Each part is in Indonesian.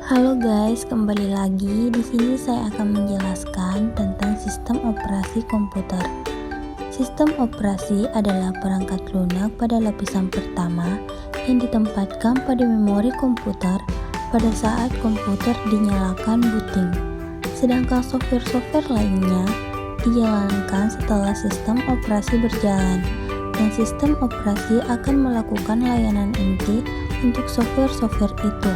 Halo guys, kembali lagi. Di sini saya akan menjelaskan tentang sistem operasi komputer. Sistem operasi adalah perangkat lunak pada lapisan pertama yang ditempatkan pada memori komputer pada saat komputer dinyalakan booting. Sedangkan software-software lainnya dijalankan setelah sistem operasi berjalan, dan sistem operasi akan melakukan layanan inti untuk software-software itu.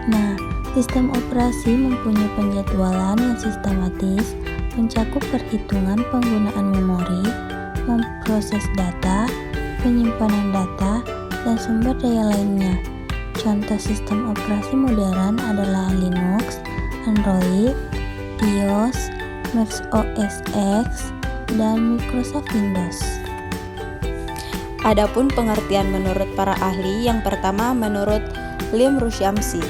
Nah, sistem operasi mempunyai penjadwalan yang sistematis, mencakup perhitungan penggunaan memori, memproses data, penyimpanan data, dan sumber daya lainnya. Contoh sistem operasi modern adalah Linux, Android, iOS, Mac OS X, dan Microsoft Windows. Adapun pengertian menurut para ahli, yang pertama menurut Lim Rushamsi.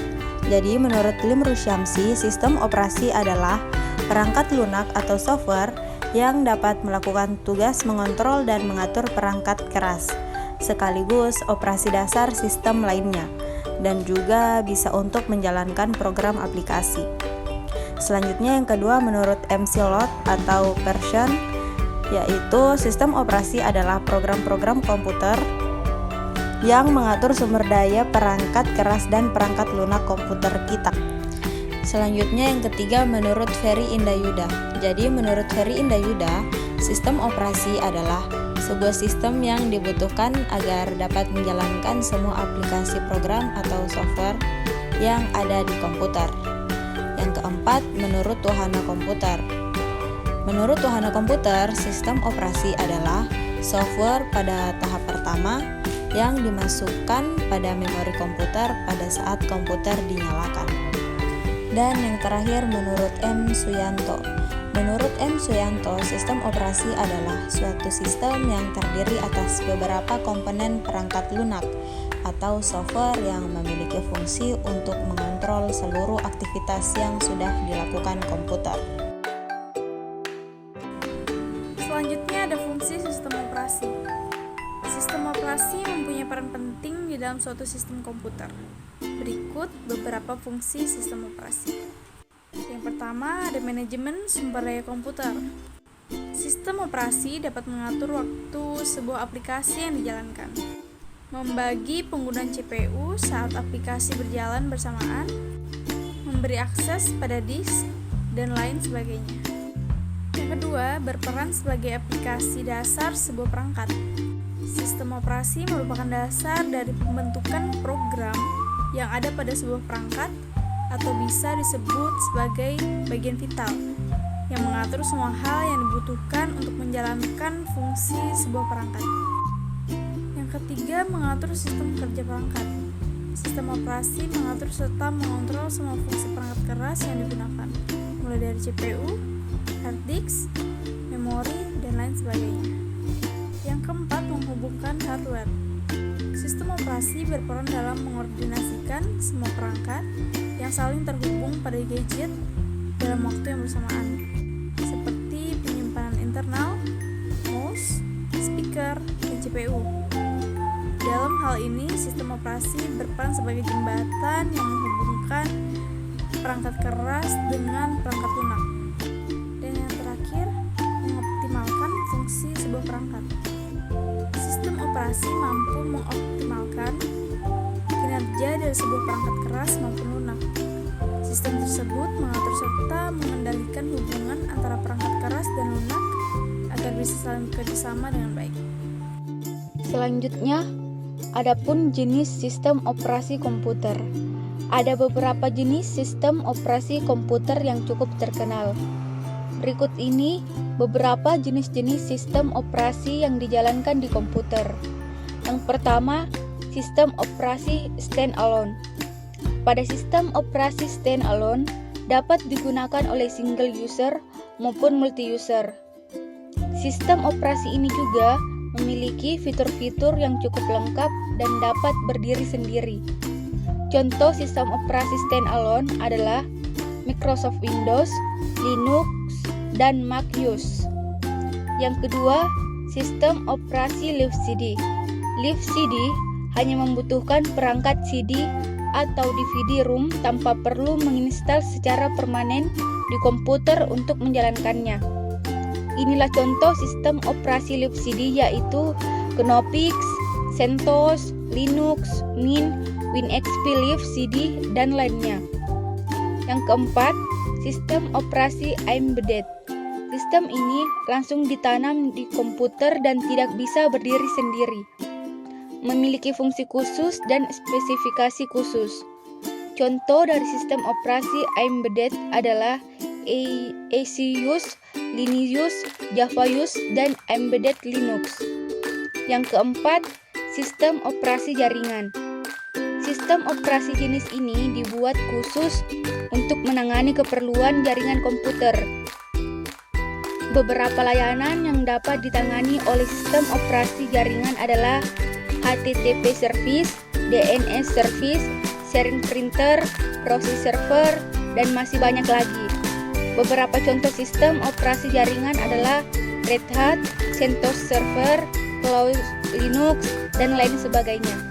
Jadi menurut Lim Rushamsi, sistem operasi adalah perangkat lunak atau software yang dapat melakukan tugas mengontrol dan mengatur perangkat keras, sekaligus operasi dasar sistem lainnya, dan juga bisa untuk menjalankan program aplikasi. Selanjutnya yang kedua menurut McLeod atau Persson, yaitu sistem operasi adalah program-program komputer yang mengatur sumber daya perangkat keras dan perangkat lunak komputer kita. Selanjutnya yang ketiga menurut Ferry Indayuda. Jadi menurut Ferry Indayuda, sistem operasi adalah sebuah sistem yang dibutuhkan agar dapat menjalankan semua aplikasi program atau software yang ada di komputer. Yang keempat menurut Wahana Komputer. Menurut Wahana Komputer, sistem operasi adalah software pada tahap pertama yang dimasukkan pada memori komputer pada saat komputer dinyalakan. Dan yang terakhir menurut M. Suyanto. Menurut M. Suyanto, sistem operasi adalah suatu sistem yang terdiri atas beberapa komponen perangkat lunak atau software yang memiliki fungsi untuk mengontrol seluruh aktivitas yang sudah dilakukan komputer. Selanjutnya ada fungsi sistem operasi. Sistem operasi mempunyai peran penting di dalam suatu sistem komputer. Berikut beberapa fungsi sistem operasi. Yang pertama ada manajemen sumber daya komputer. Sistem operasi dapat mengatur waktu sebuah aplikasi yang dijalankan, membagi penggunaan CPU saat aplikasi berjalan bersamaan, memberi akses pada disk, dan lain sebagainya. Yang kedua, berperan sebagai aplikasi dasar sebuah perangkat. Sistem operasi merupakan dasar dari pembentukan program yang ada pada sebuah perangkat, atau bisa disebut sebagai bagian vital yang mengatur semua hal yang dibutuhkan untuk menjalankan fungsi sebuah perangkat. Yang ketiga, mengatur sistem kerja perangkat. Sistem operasi mengatur serta mengontrol semua fungsi perangkat keras yang digunakan, mulai dari CPU, hard disk, memori, dan lain sebagainya. Yang keempat, menghubungkan hardware. Sistem operasi berperan dalam mengordinasikan semua perangkat yang saling terhubung pada gadget dalam waktu yang bersamaan, seperti penyimpanan internal, mouse, speaker, dan CPU. Dalam hal ini, sistem operasi berperan sebagai jembatan yang menghubungkan perangkat keras dengan perangkat lunak. Dan yang terakhir, mengoptimalkan fungsi sebuah perangkat. Sistem operasi mampu mengoptimalkan kinerja dari sebuah perangkat keras maupun lunak. Sistem tersebut mengatur serta mengendalikan hubungan antara perangkat keras dan lunak agar bisa saling bekerjasama dengan baik. Selanjutnya, adapun jenis sistem operasi komputer. Ada beberapa jenis sistem operasi komputer yang cukup terkenal. Berikut ini beberapa jenis-jenis sistem operasi yang dijalankan di komputer. Yang pertama, sistem operasi standalone. Pada sistem operasi standalone dapat digunakan oleh single user maupun multi-user. Sistem operasi ini juga memiliki fitur-fitur yang cukup lengkap dan dapat berdiri sendiri. Contoh sistem operasi standalone adalah Microsoft Windows, Linux, dan Mac OS. Yang kedua, sistem operasi Live CD. Live CD hanya membutuhkan perangkat CD atau DVD-ROM tanpa perlu menginstal secara permanen di komputer untuk menjalankannya. Inilah contoh sistem operasi Live CD, yaitu Knoppix, CentOS, Linux, Mint, WinXP Live CD, dan lainnya. Yang keempat, sistem operasi embedded. Sistem ini langsung ditanam di komputer dan tidak bisa berdiri sendiri. Memiliki fungsi khusus dan spesifikasi khusus. Contoh dari sistem operasi embedded adalah ACUS, Linux, JavaUS, dan Embedded Linux. Yang keempat, sistem operasi jaringan. Sistem operasi jenis ini dibuat khusus untuk menangani keperluan jaringan komputer. Beberapa layanan yang dapat ditangani oleh sistem operasi jaringan adalah HTTP service, DNS service, sharing printer, proxy server, dan masih banyak lagi. Beberapa contoh sistem operasi jaringan adalah Red Hat, CentOS Server, Cloud Linux, dan lain sebagainya.